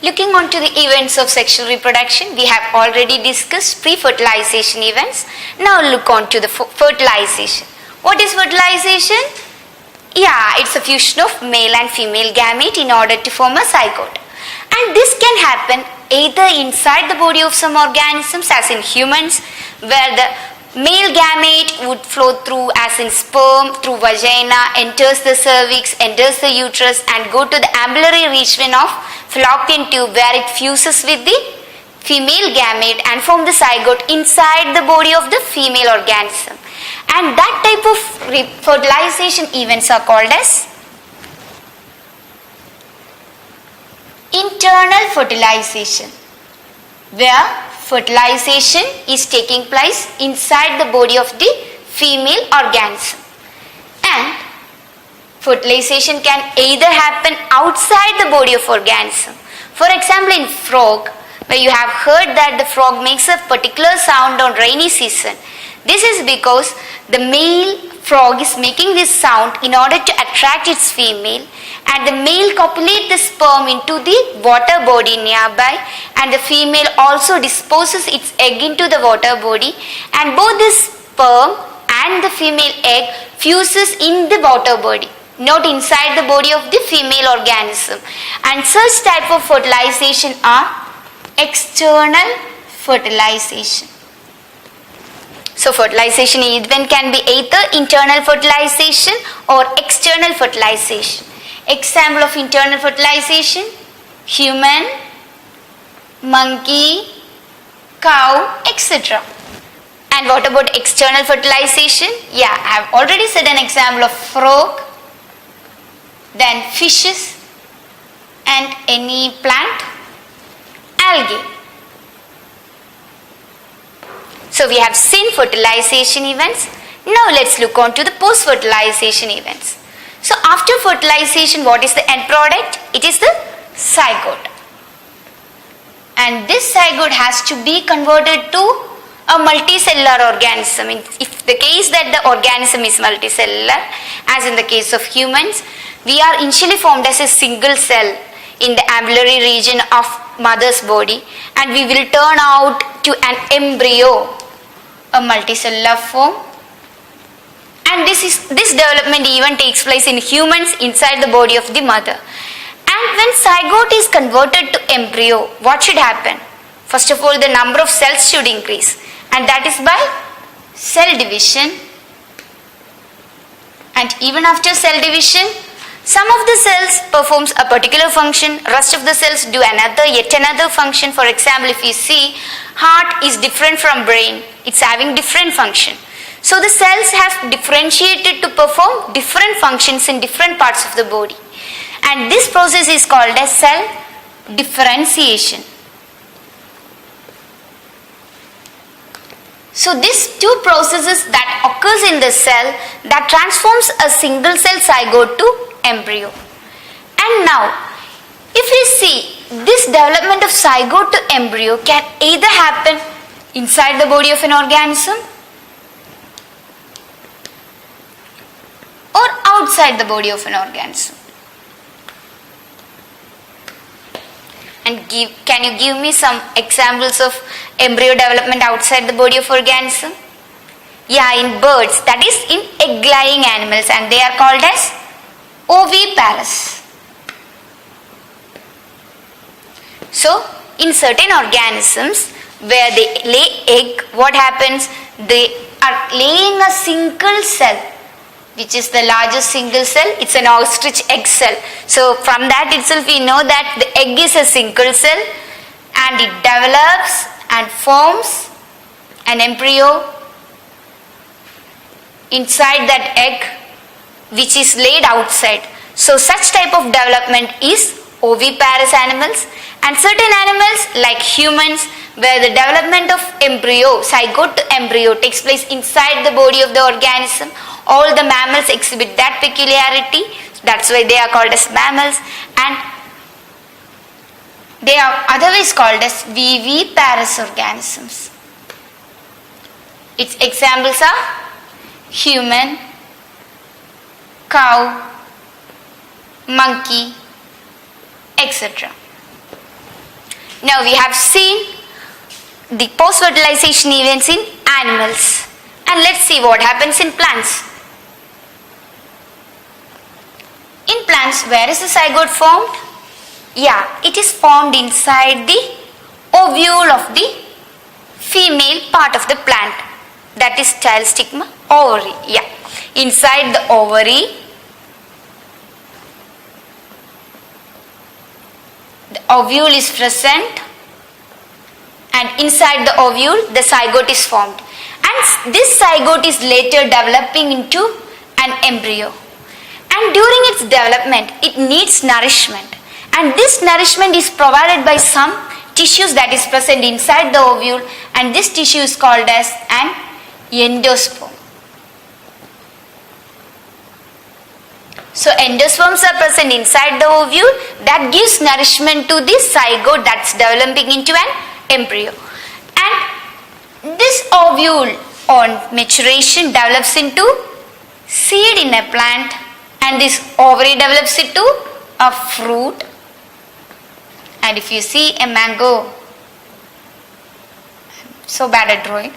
Looking on to the events of sexual reproduction, we have already discussed pre-fertilization events. Now look on to the fertilization. What is fertilization? Yeah, it's a fusion of male and female gamete in order to form a zygote. And this can happen either inside the body of some organisms, as in humans, where the male gamete would flow through, as in sperm, through vagina, enters the cervix, enters the uterus and go to the ambulatory region of fallopian tube, where it fuses with the female gamete and form the zygote inside the body of the female organism. And that type of fertilization events are called as internal fertilization, where fertilization is taking place inside the body of the female organism. And fertilization can either happen outside the body of organism. For example, in frog, where you have heard that the frog makes a particular sound on rainy season. This is because the male frog is making this sound in order to attract its female, and the male copulate the sperm into the water body nearby, and the female also disposes its egg into the water body, and both the sperm and the female egg fuses in the water body, not inside the body of the female organism. And such type of fertilization are external fertilization. So fertilization event can be either internal fertilization or external fertilization. Example of internal fertilization: human, monkey, cow, etc. And what about external fertilization? Yeah, I have already said an example of frog, then fishes, and any plant, algae. So we have seen fertilization events. Now let's look on to the post-fertilization events. So after fertilization, what is the end product? It is the zygote. And this zygote has to be converted to a multicellular organism. If the case that the organism is multicellular, as in the case of humans, we are initially formed as a single cell in the ambulatory region of mother's body, and we will turn out to an embryo, a multicellular form. And this development even takes place in humans inside the body of the mother. And when zygote is converted to embryo, what should happen? First of all, the number of cells should increase, and that is by cell division. And even after cell division, some of the cells performs a particular function, rest of the cells do yet another function. For example, if you see, heart is different from brain, it's having different function. So the cells have differentiated to perform different functions in different parts of the body. And this process is called as cell differentiation. So these two processes that occurs in the cell that transforms a single cell zygote to embryo. And now, if we see, this development of zygote to embryo can either happen inside the body of an organism or outside the body of an organism. And can you give me some examples of embryo development outside the body of organism? Yeah, in birds, that is in egg-laying animals, and they are called as oviparous. So, in certain organisms where they lay egg, what happens? They are laying a single cell, which is the largest single cell. It's an ostrich egg cell. So from that itself we know that the egg is a single cell, and it develops and forms an embryo inside that egg, which is laid outside. So such type of development is oviparous animals. And certain animals like humans, where the development of embryo, zygote to embryo, takes place inside the body of the organism. All the mammals exhibit that peculiarity. That's why they are called as mammals, and they are otherwise called as viviparous organisms. Its examples are human, cow, monkey, etc. Now we have seen the post-fertilization events in animals. And let's see what happens in plants. In plants, where is the zygote formed? Yeah, it is formed inside the ovule of the female part of the plant. That is style stigma ovary. Yeah, inside the ovary, the ovule is present, and inside the ovule the zygote is formed, and this zygote is later developing into an embryo, and during its development it needs nourishment, and this nourishment is provided by some tissues that is present inside the ovule, and this tissue is called as an endosperm. So endosperms are present inside the ovule that gives nourishment to this zygote that's developing into an embryo, and this ovule on maturation develops into seed in a plant, and this ovary develops into a fruit. And if you see a mango, so bad at drawing.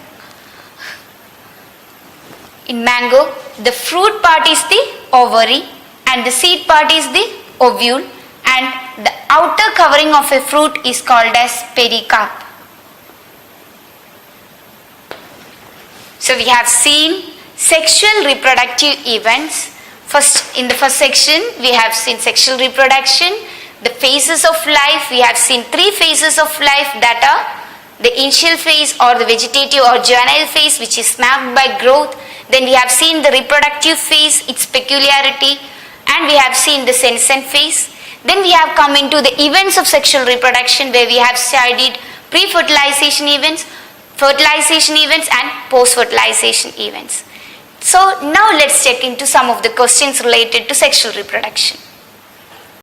In mango, the fruit part is the ovary and the seed part is the ovule, and the outer covering of a fruit is called as pericarp. So we have seen sexual reproductive events. In the first section we have seen sexual reproduction, the phases of life. We have seen 3 phases of life, that are the initial phase or the vegetative or juvenile phase, which is marked by growth. Then we have seen the reproductive phase, its peculiarity, and we have seen the senescent phase. Then we have come into the events of sexual reproduction, where we have studied pre-fertilization events, fertilization events and post-fertilization events. So now let's check into some of the questions related to sexual reproduction.